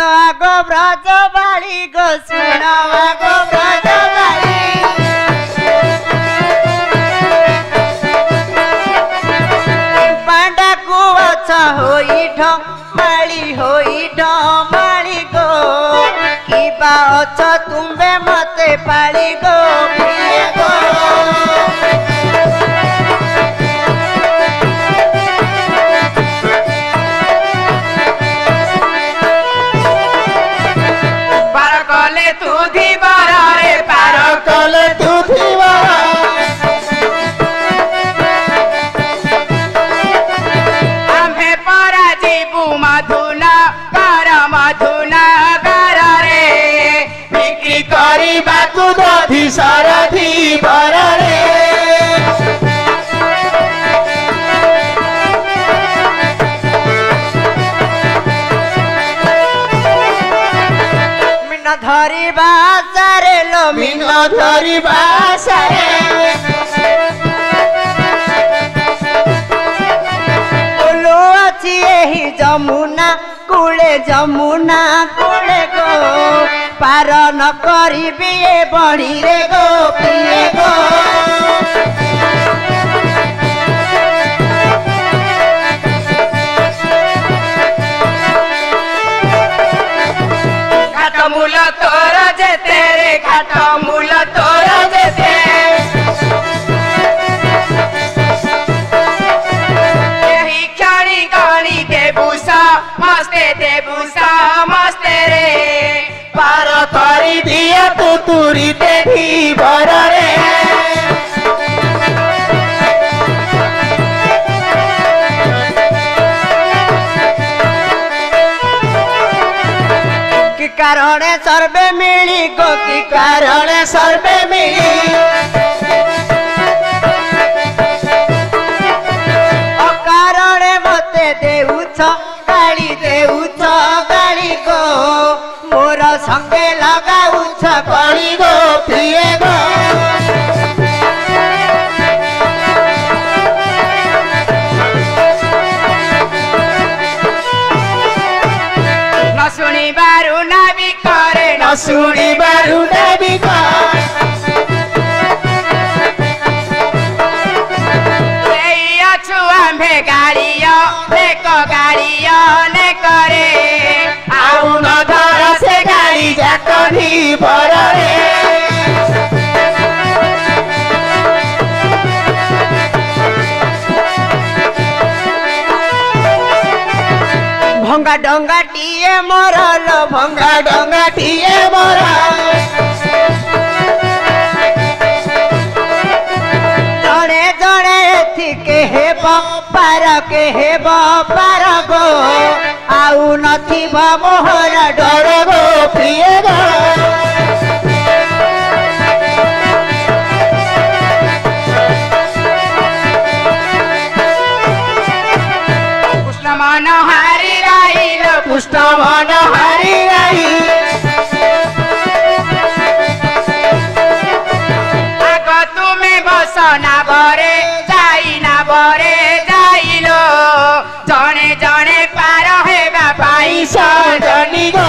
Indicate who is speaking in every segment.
Speaker 1: आगो ब्रज बाली गो सुन आगो ब्रज बाली पांडा को अच्छा होई ढमाली गो की बा अच्छा तुम्बे मते पाली गो प्रिय गो
Speaker 2: सारथी बररे
Speaker 1: मिन धरी बासारे लो
Speaker 2: मिन धरी बासारे
Speaker 1: बोलो अच्छी यही जमुना कूले गो पार न करी बढ़ी रे गो पिए गो
Speaker 2: घाट मूल तोर जेते रे घाट मूल तोर जेते यही क्षणी गणी देबूसा मस्ते रे पार करी दिया तू तुरी देखी बररे
Speaker 1: कि कारण सर्वे मिली गो कि
Speaker 2: कारण सर्वे मिली
Speaker 1: अकारण मते देउछ गाली गो मोर संगे लगाउछ
Speaker 2: कली गो प्रिय गो न सुनी बारू नाबी करे न सुनी बारू नाबी आम्भे गाड़िया ने करे आउ न धर से गाड़ी जाकनी बररे
Speaker 1: भंगा डंगा टीए मरल
Speaker 2: भंगा डंगा टीए मरल
Speaker 1: जड़े जड़े थी के हेब पार गो आउ नथी मोहर
Speaker 2: डर गो प्रिय गो कृष्ण मन हारी राहिल कृष्ण मन हारी राहिल आग तुमे बस ना बरे जाइलो जने जने पार हेबा पाई सजनी गो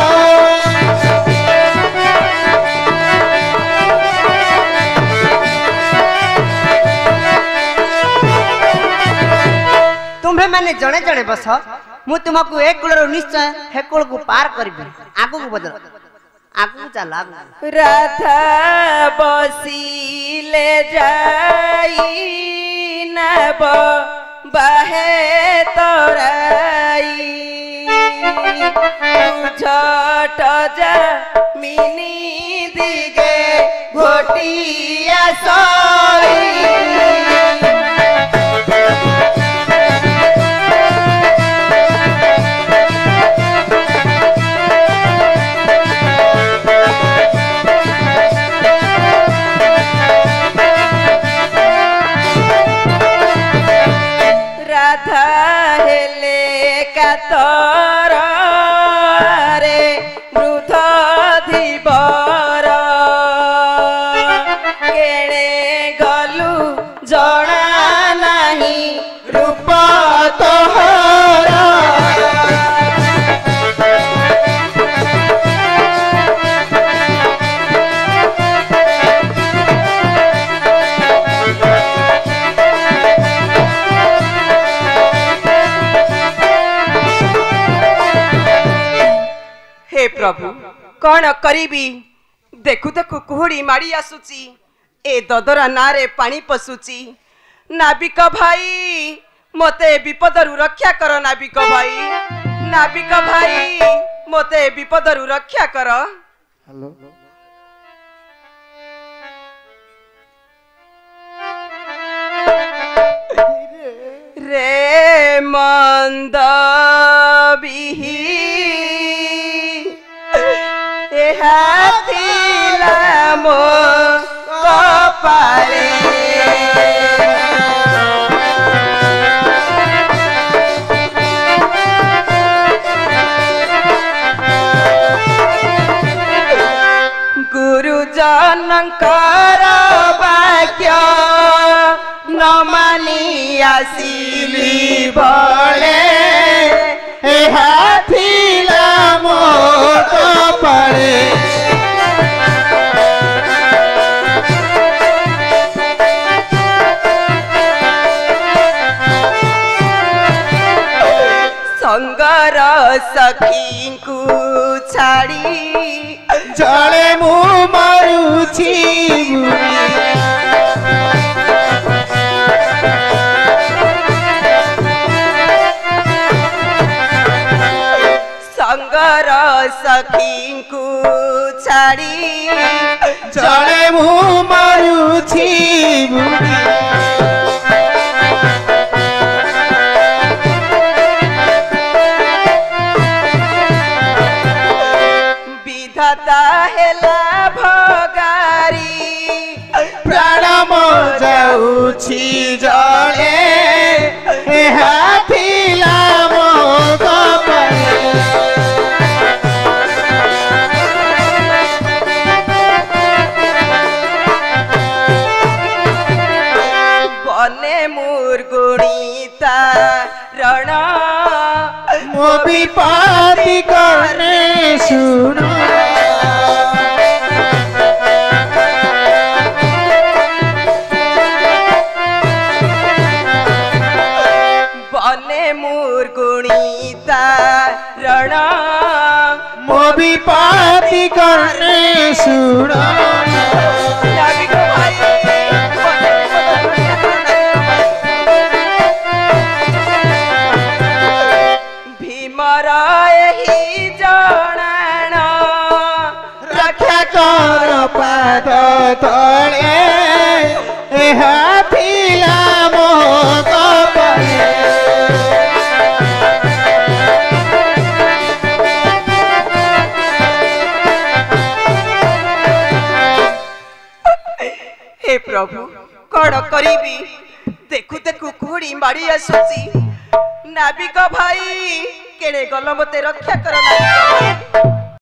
Speaker 1: तुम्हें मैंने जड़े जड़े बस मु तुमको एक कूलर निश्चय हे कूल को पार करी आगू को बदल आगू चल आगू
Speaker 2: राधा बसीले जाई नब बहे तोराई झट जा मिनी दिगे घोटिया सोई तोर रे मृध धीब
Speaker 3: हे प्रभु कौन करीबी देखु देखु कुहुड़ी माड़ी आसुची ए ददरा नारे पानी पशुची नाविक भाई मते विपदरु रक्षा कर नाविक भाई मते विपदरु रक्षा कर।
Speaker 4: हेलो
Speaker 3: रे मंद बिही हाथिला मो कपाले गुरुजनकर वाक्य न मानी आसिली बळे हाथिला मो कपाळे संगर सखी को छाड़ी
Speaker 4: जड़े मु मारुछि
Speaker 3: संगर सखी को छाड़ी
Speaker 4: जड़े मु मारुछि
Speaker 3: विधाता हेला भगारी
Speaker 4: प्राण मो जाउछि जड़े हाथिला मो कपाळे
Speaker 3: बने मुर्गुणीता रण
Speaker 4: मो विपादी करने सुनो
Speaker 3: बने मुर्गुणीता रण
Speaker 4: मो विपादी करने सुनो
Speaker 3: नाविक भाई भीमर एही जणाण
Speaker 4: रक्षा कर पाद तले हाथिला मो कपाळे
Speaker 3: हे प्रभु कौन करीबी देखु देखु कुहुड़ी माड़ी आसुची नाविक भाई केड़े गल मते रक्षा कर नाविक भाई।